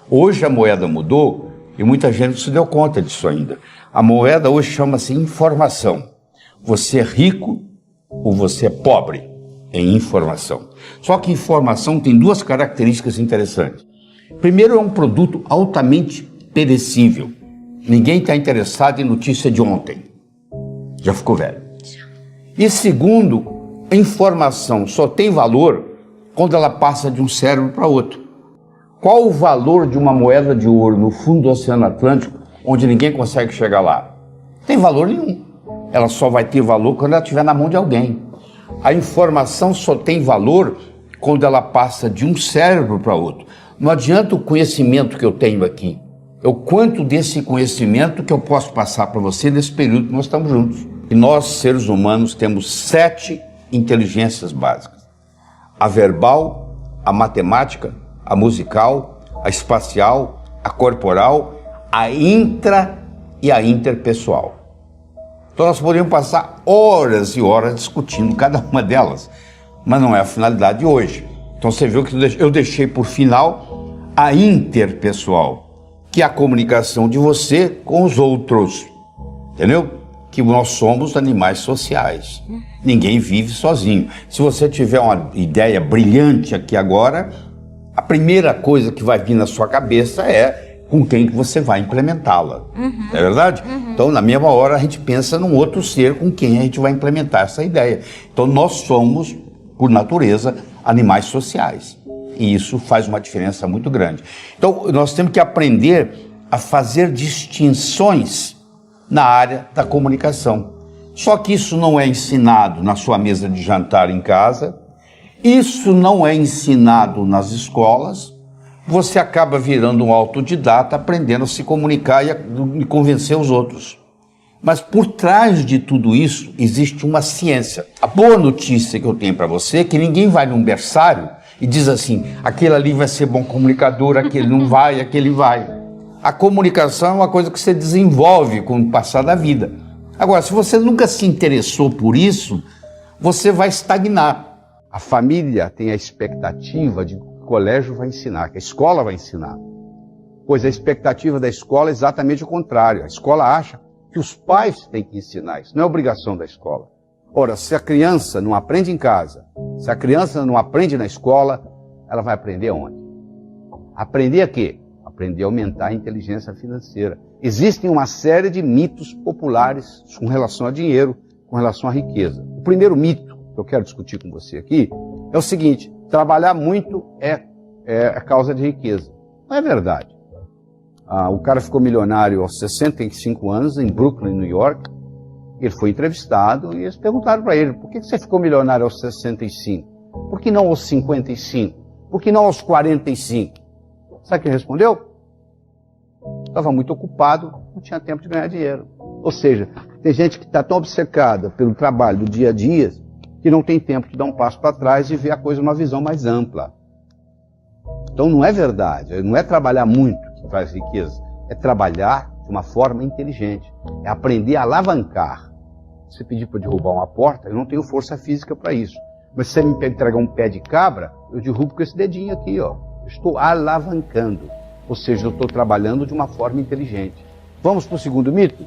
Hoje a moeda mudou e muita gente não se deu conta disso ainda. A moeda hoje chama-se informação. Você é rico ou você é pobre em informação. Só que informação tem 2 características interessantes. Primeiro, é um produto altamente perecível. Ninguém está interessado em notícia de ontem. Já ficou velho. E segundo, a informação só tem valor quando ela passa de um cérebro para outro. Qual o valor de uma moeda de ouro no fundo do Oceano Atlântico, onde ninguém consegue chegar lá? Não tem valor nenhum. Ela só vai ter valor quando ela estiver na mão de alguém. A informação só tem valor quando ela passa de um cérebro para outro. Não adianta o conhecimento que eu tenho aqui. É o quanto desse conhecimento que eu posso passar para você nesse período que nós estamos juntos. E nós, seres humanos, temos 7 inteligências básicas: a verbal, a matemática, a musical, a espacial, a corporal, a intra e a interpessoal. Então nós poderíamos passar horas e horas discutindo cada uma delas, mas não é a finalidade de hoje. Então você viu que eu deixei por final a interpessoal, que é a comunicação de você com os outros, entendeu? Que nós somos animais sociais, ninguém vive sozinho. Se você tiver uma ideia brilhante aqui agora, a primeira coisa que vai vir na sua cabeça é com quem que você vai implementá-la. Não é verdade? Então, na mesma hora, a gente pensa num outro ser com quem a gente vai implementar essa ideia. Então, nós somos, por natureza, animais sociais. E isso faz uma diferença muito grande. Então, nós temos que aprender a fazer distinções na área da comunicação. Só que isso não é ensinado na sua mesa de jantar em casa, isso não é ensinado nas escolas. Você acaba virando um autodidata, aprendendo a se comunicar e convencer os outros. Mas por trás de tudo isso existe uma ciência. A boa notícia que eu tenho para você é que ninguém vai num berçário e diz assim: aquele ali vai ser bom comunicador, aquele não vai, aquele vai. A comunicação é uma coisa que você desenvolve com o passar da vida. Agora, se você nunca se interessou por isso, você vai estagnar. A família tem a expectativa de que o colégio vai ensinar, que a escola vai ensinar. Pois a expectativa da escola é exatamente o contrário. A escola acha que os pais têm que ensinar. Isso não é obrigação da escola. Ora, se a criança não aprende em casa, se a criança não aprende na escola, ela vai aprender onde? Aprender a quê? Aprender a aumentar a inteligência financeira. Existem uma série de mitos populares com relação a dinheiro, com relação à riqueza. O primeiro mito que eu quero discutir com você aqui é o seguinte: trabalhar muito é causa de riqueza. Não é verdade. O cara ficou milionário aos 65 anos em Brooklyn, New York. Ele foi entrevistado e eles perguntaram para ele: por que você ficou milionário aos 65? Por que não aos 55? Por que não aos 45? Sabe o que ele respondeu? Estava muito ocupado, não tinha tempo de ganhar dinheiro. Ou seja, tem gente que está tão obcecada pelo trabalho do dia a dia que não tem tempo de dar um passo para trás e ver a coisa numa visão mais ampla. Então não é verdade, não é trabalhar muito que traz riqueza, é trabalhar de uma forma inteligente, é aprender a alavancar. Se pedir para derrubar uma porta, eu não tenho força física para isso. Mas se você me entregar um pé de cabra, eu derrubo com esse dedinho aqui, ó. Estou alavancando, ou seja, eu estou trabalhando de uma forma inteligente. Vamos para o segundo mito?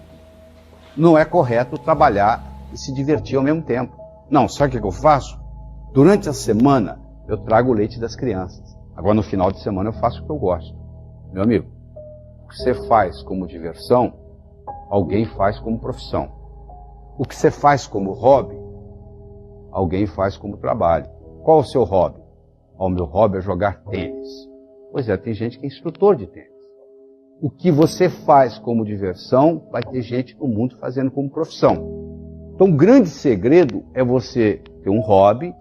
Não é correto trabalhar e se divertir ao mesmo tempo. Não, sabe o que eu faço? Durante a semana, eu trago o leite das crianças. Agora, no final de semana, eu faço o que eu gosto. Meu amigo, o que você faz como diversão, alguém faz como profissão. O que você faz como hobby, alguém faz como trabalho. Qual o seu hobby? O meu hobby é jogar tênis. Pois é, tem gente que é instrutor de tênis. O que você faz como diversão, vai ter gente no mundo fazendo como profissão. Então, o grande segredo é você ter um hobby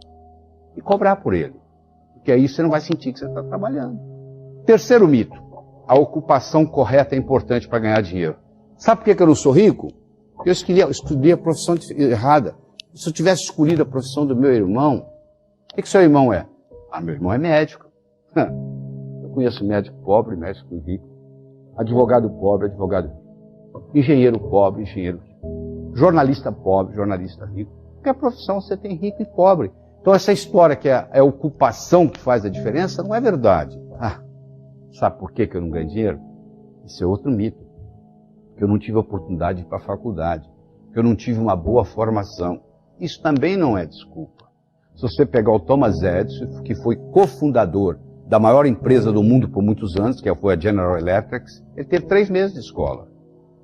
e cobrar por ele. Porque aí você não vai sentir que você está trabalhando. Terceiro mito. A ocupação correta é importante para ganhar dinheiro. Sabe por que eu não sou rico? Porque eu estudei a profissão errada. Se eu tivesse escolhido a profissão do meu irmão, o que seu irmão é? Ah, meu irmão é médico. Eu conheço médico pobre, médico rico. Advogado pobre, advogado rico. Engenheiro pobre, engenheiro rico. Jornalista pobre, jornalista rico. Porque a profissão você tem rico e pobre. Então essa história que é a ocupação que faz a diferença não é verdade. Sabe por que eu não ganho dinheiro? Isso é outro mito. Porque eu não tive a oportunidade de ir para a faculdade. Porque eu não tive uma boa formação. Isso também não é desculpa. Se você pegar o Thomas Edison, que foi cofundador da maior empresa do mundo por muitos anos, que foi a General Electric, ele teve 3 meses de escola.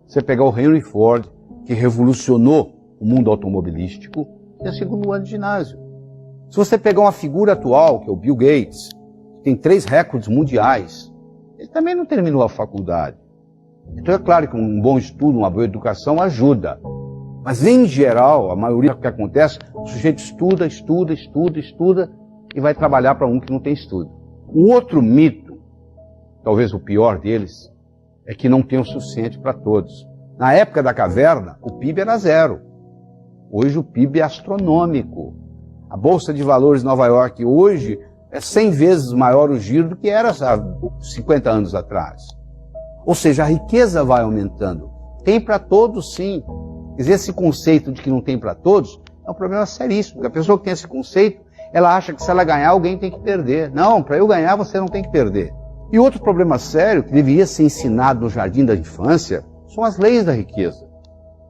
Você pegar o Henry Ford, que revolucionou o mundo automobilístico, tinha 2º ano de ginásio. Se você pegar uma figura atual, que é o Bill Gates, que tem 3 recordes mundiais, ele também não terminou a faculdade. Então é claro que um bom estudo, uma boa educação ajuda. Mas em geral, a maioria do que acontece, o sujeito estuda e vai trabalhar para um que não tem estudo. O outro mito, talvez o pior deles, é que não tem o suficiente para todos. Na época da caverna, o PIB era 0. Hoje o PIB é astronômico. A Bolsa de Valores de Nova York hoje é 100 vezes maior o giro do que era há 50 anos atrás. Ou seja, a riqueza vai aumentando. Tem para todos, sim. Quer dizer, esse conceito de que não tem para todos é um problema seríssimo. Porque a pessoa que tem esse conceito, ela acha que se ela ganhar, alguém tem que perder. Não, para eu ganhar, você não tem que perder. E outro problema sério, que deveria ser ensinado no jardim da infância, são as leis da riqueza.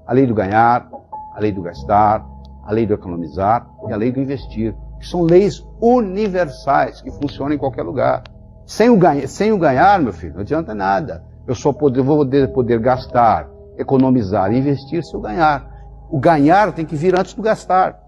A lei do ganhar, a lei do gastar, a lei do economizar e a lei do investir. Que são leis universais, que funcionam em qualquer lugar. Sem o ganhar, meu filho, não adianta nada. Eu só vou poder gastar, economizar e investir se eu ganhar. O ganhar tem que vir antes do gastar.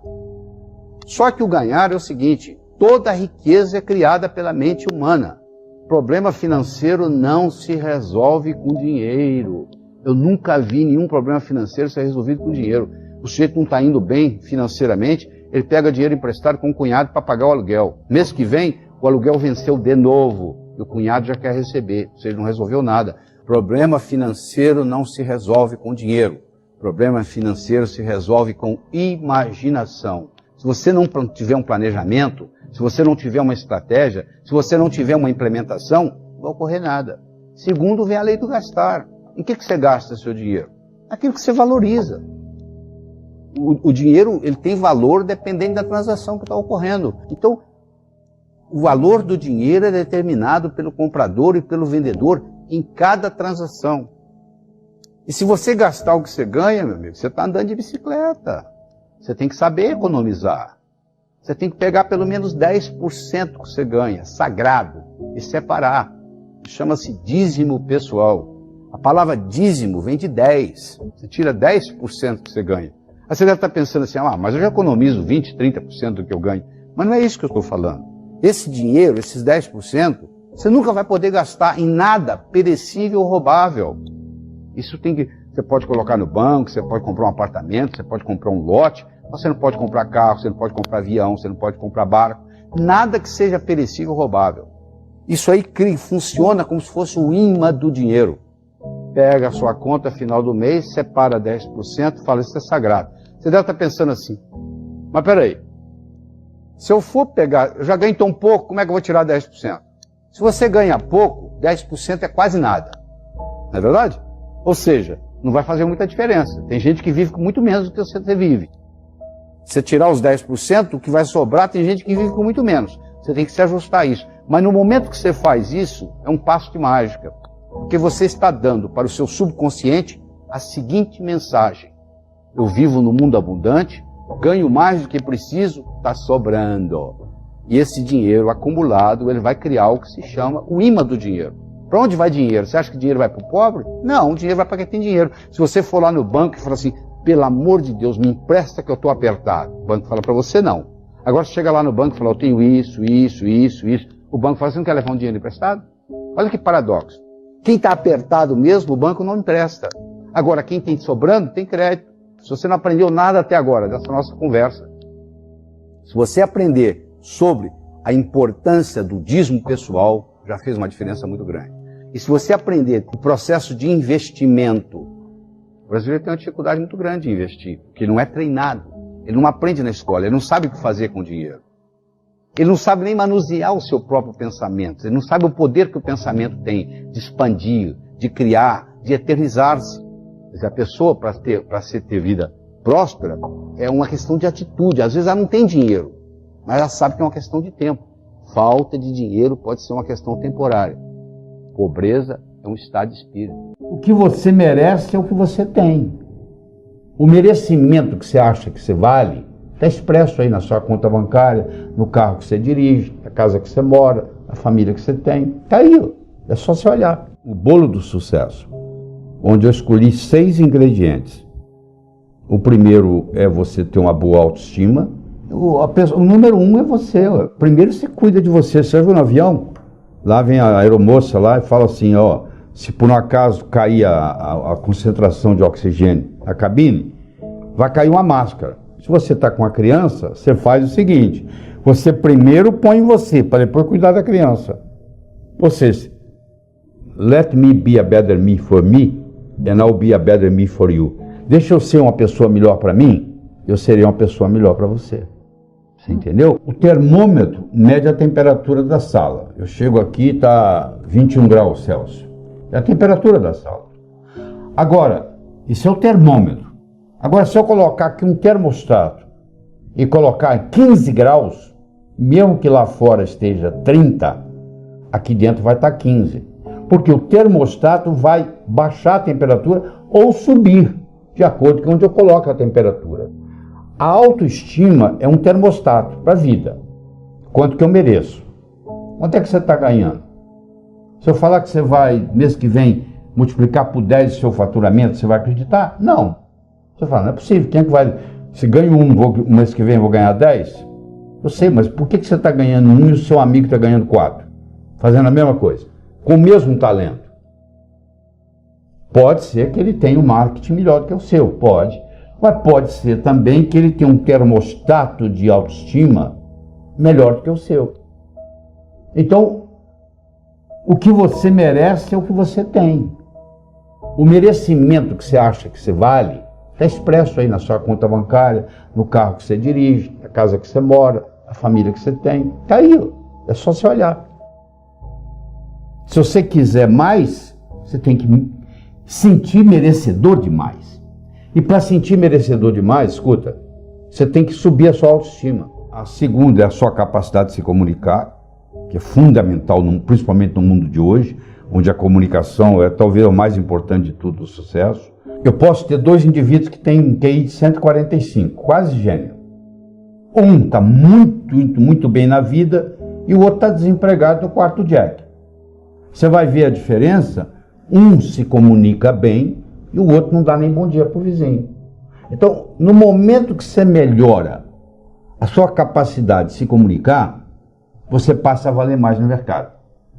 Só que o ganhar é o seguinte, toda a riqueza é criada pela mente humana. Problema financeiro não se resolve com dinheiro. Eu nunca vi nenhum problema financeiro ser resolvido com dinheiro. O sujeito não está indo bem financeiramente, ele pega dinheiro emprestado com o cunhado para pagar o aluguel. Mês que vem, o aluguel venceu de novo e o cunhado já quer receber, ou seja, não resolveu nada. Problema financeiro não se resolve com dinheiro. Problema financeiro se resolve com imaginação. Se você não tiver um planejamento, se você não tiver uma estratégia, se você não tiver uma implementação, não vai ocorrer nada. Segundo, vem a lei do gastar. Em que você gasta seu dinheiro? Aquilo que você valoriza. O dinheiro ele tem valor dependendo da transação que está ocorrendo. Então, o valor do dinheiro é determinado pelo comprador e pelo vendedor em cada transação. E se você gastar o que você ganha, meu amigo, você está andando de bicicleta. Você tem que saber economizar. Você tem que pegar pelo menos 10% que você ganha, sagrado, e separar. Chama-se dízimo pessoal. A palavra dízimo vem de 10. Você tira 10% que você ganha. Aí você deve estar pensando assim, mas eu já economizo 20%, 30% do que eu ganho. Mas não é isso que eu estou falando. Esse dinheiro, esses 10%, você nunca vai poder gastar em nada perecível ou roubável. Isso tem que... Você pode colocar no banco, você pode comprar um apartamento, você pode comprar um lote, mas você não pode comprar carro, você não pode comprar avião, você não pode comprar barco. Nada que seja perecível ou roubável. Isso aí funciona como se fosse o imã do dinheiro. Pega a sua conta final do mês, separa 10%, fala, isso é sagrado. Você deve estar pensando assim, mas peraí, se eu for pegar, eu já ganho tão pouco, como é que eu vou tirar 10%? Se você ganha pouco, 10% é quase nada. Não é verdade? Ou seja, não vai fazer muita diferença. Tem gente que vive com muito menos do que você vive. Se você tirar os 10%, o que vai sobrar, tem gente que vive com muito menos. Você tem que se ajustar a isso. Mas no momento que você faz isso, é um passo de mágica. Porque você está dando para o seu subconsciente a seguinte mensagem: eu vivo no mundo abundante, ganho mais do que preciso, está sobrando. E esse dinheiro acumulado, ele vai criar o que se chama o imã do dinheiro. Para onde vai dinheiro? Você acha que dinheiro vai para o pobre? Não, o dinheiro vai para quem tem dinheiro. Se você for lá no banco e falar assim, pelo amor de Deus, me empresta que eu estou apertado. O banco fala para você não. Agora você chega lá no banco e fala, eu tenho isso. O banco fala, você não quer levar um dinheiro emprestado? Olha que paradoxo. Quem está apertado mesmo, o banco não empresta. Agora, quem tem sobrando, tem crédito. Se você não aprendeu nada até agora dessa nossa conversa, se você aprender sobre a importância do dízimo pessoal, já fez uma diferença muito grande. E se você aprender o processo de investimento, o brasileiro tem uma dificuldade muito grande em investir, porque ele não é treinado, ele não aprende na escola, ele não sabe o que fazer com o dinheiro. Ele não sabe nem manusear o seu próprio pensamento, ele não sabe o poder que o pensamento tem de expandir, de criar, de eternizar-se. A pessoa, para ter vida próspera, é uma questão de atitude. Às vezes ela não tem dinheiro, mas ela sabe que é uma questão de tempo. Falta de dinheiro pode ser uma questão temporária. Pobreza é um estado de espírito. O que você merece é o que você tem. O merecimento que você acha que você vale está expresso aí na sua conta bancária, no carro que você dirige, na casa que você mora, na família que você tem. Está aí, ó. É só você olhar. O bolo do sucesso, onde eu escolhi 6 ingredientes. O primeiro é você ter uma boa autoestima. O número 1 é você. Ó. Primeiro você cuida de você. Você viu no avião? Lá vem a aeromoça lá e fala assim, ó, se por um acaso cair a concentração de oxigênio na cabine, vai cair uma máscara. Se você está com a criança, você faz o seguinte, você primeiro põe em você, para depois cuidar da criança. Vocês, let me be a better me for me, and I'll be a better me for you. Deixa eu ser uma pessoa melhor para mim, eu serei uma pessoa melhor para você. Você entendeu? O termômetro mede a temperatura da sala. Eu chego aqui, está 21 graus Celsius. É a temperatura da sala. Agora, isso é o termômetro. Agora, se eu colocar aqui um termostato e colocar 15 graus, mesmo que lá fora esteja 30, aqui dentro vai estar 15. Porque o termostato vai baixar a temperatura ou subir, de acordo com onde eu coloco a temperatura. A autoestima é um termostato para a vida. Quanto que eu mereço? Quanto é que você está ganhando? Se eu falar que você vai, mês que vem, multiplicar por 10 o seu faturamento, você vai acreditar? Não. Você fala, não é possível. Quem é que vai... Se ganho 1, mês que vem eu vou ganhar 10? Eu sei, mas por que você está ganhando 1 e o seu amigo está ganhando 4? Fazendo a mesma coisa. Com o mesmo talento. Pode ser que ele tenha um marketing melhor do que o seu, pode. Mas pode ser também que ele tenha um termostato de autoestima melhor do que o seu. Então, o que você merece é o que você tem. O merecimento que você acha que você vale está expresso aí na sua conta bancária, no carro que você dirige, na casa que você mora, na família que você tem. Está aí, ó. É só você olhar. Se você quiser mais, você tem que sentir merecedor demais. E para sentir merecedor demais, escuta, você tem que subir a sua autoestima. A segunda é a sua capacidade de se comunicar, que é fundamental, principalmente no mundo de hoje, onde a comunicação é talvez o mais importante de tudo, o sucesso. Eu posso ter 2 indivíduos que têm um QI de 145, quase gênio. Um está muito bem na vida e o outro está desempregado no quarto jack. Você vai ver a diferença, um se comunica bem e o outro não dá nem bom dia para o vizinho. Então, no momento que você melhora a sua capacidade de se comunicar, você passa a valer mais no mercado.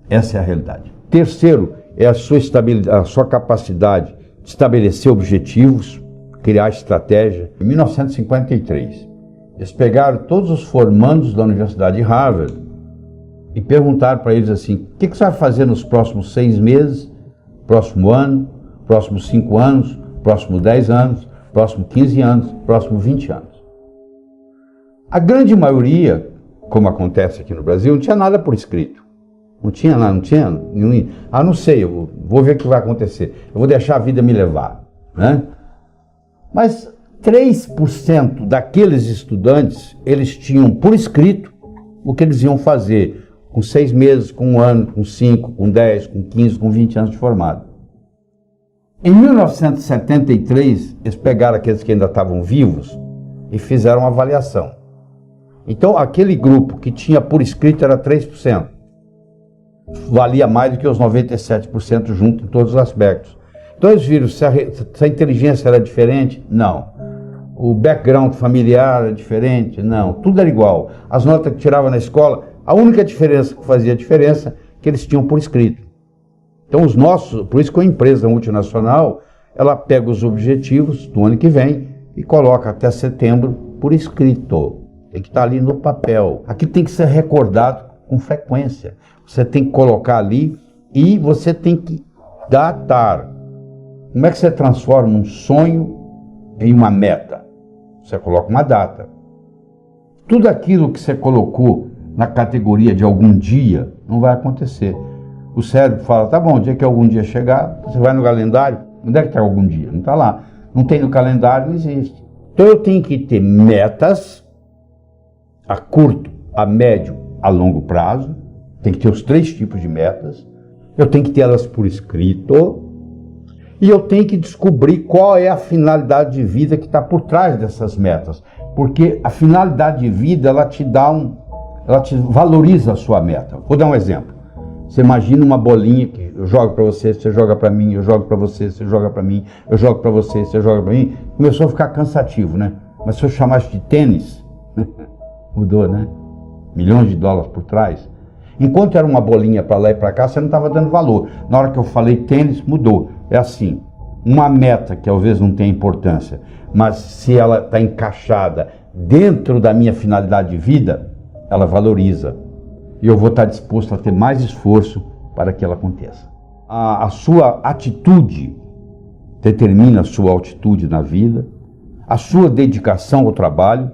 Essa é a realidade. Terceiro, é a sua estabilidade, a sua capacidade de estabelecer objetivos, criar estratégia. Em 1953, eles pegaram todos os formandos da Universidade de Harvard e perguntaram para eles assim, o que você vai fazer nos próximos 6 meses, próximo ano, próximos 5 anos, próximos 10 anos, próximos 15 anos, próximos 20 anos. A grande maioria, como acontece aqui no Brasil, não tinha nada por escrito. Não tinha nada, não tinha nenhum... Ah, não sei, eu vou ver o que vai acontecer. Eu vou deixar a vida me levar, né? Mas 3% daqueles estudantes, eles tinham por escrito o que eles iam fazer com 6 meses, com 1 ano, com 5, com 10, com 15, com 20 anos de formado. Em 1973, eles pegaram aqueles que ainda estavam vivos e fizeram uma avaliação. Então, aquele grupo que tinha por escrito era 3%. Valia mais do que os 97% junto em todos os aspectos. Então, eles viram se a inteligência era diferente? Não. O background familiar era diferente? Não. Tudo era igual. As notas que tirava na escola, a única diferença que fazia diferença é que eles tinham por escrito. Então, os nossos, por isso que a empresa multinacional, ela pega os objetivos do ano que vem e coloca até setembro por escrito. Tem que estar ali no papel. Aquilo tem que ser recordado com frequência. Você tem que colocar ali e você tem que datar. Como é que você transforma um sonho em uma meta? Você coloca uma data. Tudo aquilo que você colocou na categoria de algum dia não vai acontecer. O cérebro fala, tá bom, o dia que algum dia chegar, você vai no calendário, onde é que está algum dia? Não está lá. Não tem no calendário, não existe. Então eu tenho que ter metas a curto, a médio, a longo prazo. Tem que ter os 3 tipos de metas. Eu tenho que ter elas por escrito. E eu tenho que descobrir qual é a finalidade de vida que está por trás dessas metas. Porque a finalidade de vida, ela te valoriza a sua meta. Vou dar um exemplo. Você imagina uma bolinha que eu jogo para você, você joga para mim, eu jogo para você, você joga para mim, eu jogo para você, você joga para mim. Começou a ficar cansativo, né? Mas se eu chamasse de tênis, mudou, né? Milhões de dólares por trás. Enquanto era uma bolinha para lá e para cá, você não estava dando valor. Na hora que eu falei tênis, mudou. É assim, uma meta que talvez não tenha importância, mas se ela está encaixada dentro da minha finalidade de vida, ela valoriza. E eu vou estar disposto a ter mais esforço para que ela aconteça. A sua atitude determina a sua altitude na vida, a sua dedicação ao trabalho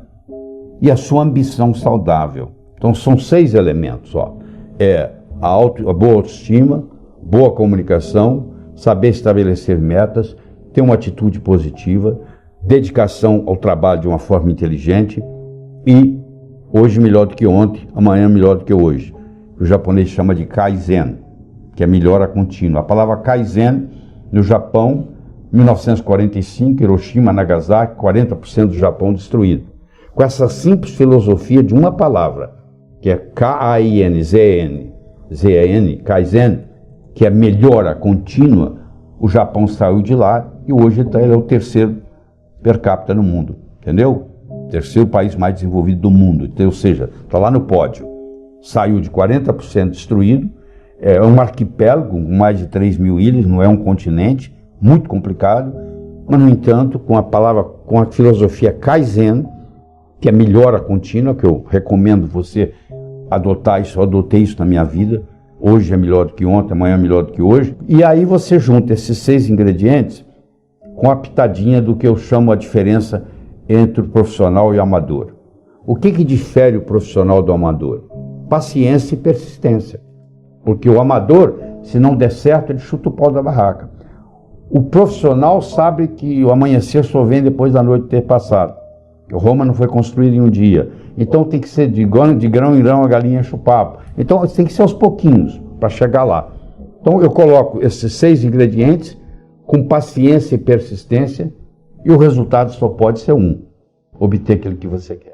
e a sua ambição saudável. Então são 6 elementos, ó. A boa autoestima, boa comunicação, saber estabelecer metas, ter uma atitude positiva, dedicação ao trabalho de uma forma inteligente e hoje melhor do que ontem, amanhã melhor do que hoje. O japonês chama de Kaizen, que é melhora contínua. A palavra Kaizen, no Japão, 1945, Hiroshima, Nagasaki, 40% do Japão destruído. Com essa simples filosofia de uma palavra, que é K-A-I-N-Z-N, Kaizen, que é melhora contínua, o Japão saiu de lá e hoje ele é o 3º per capita no mundo, entendeu? 3º país mais desenvolvido do mundo, então, ou seja, está lá no pódio. Saiu de 40% destruído, é um arquipélago com mais de 3.000 ilhas, não é um continente, muito complicado, mas no entanto, com a filosofia Kaizen, que é melhora contínua, que eu recomendo você adotar isso, eu adotei isso na minha vida. Hoje é melhor do que ontem, amanhã é melhor do que hoje. E aí você junta esses 6 ingredientes com a pitadinha do que eu chamo a diferença entre o profissional e o amador. O que difere o profissional do amador? Paciência e persistência. Porque o amador, se não der certo, ele chuta o pau da barraca. O profissional sabe que o amanhecer só vem depois da noite ter passado. Roma não foi construída em um dia. Então tem que ser de grão em grão a galinha enche o papo. Então tem que ser aos pouquinhos para chegar lá. Então eu coloco esses 6 ingredientes com paciência e persistência e o resultado só pode ser um: obter aquilo que você quer.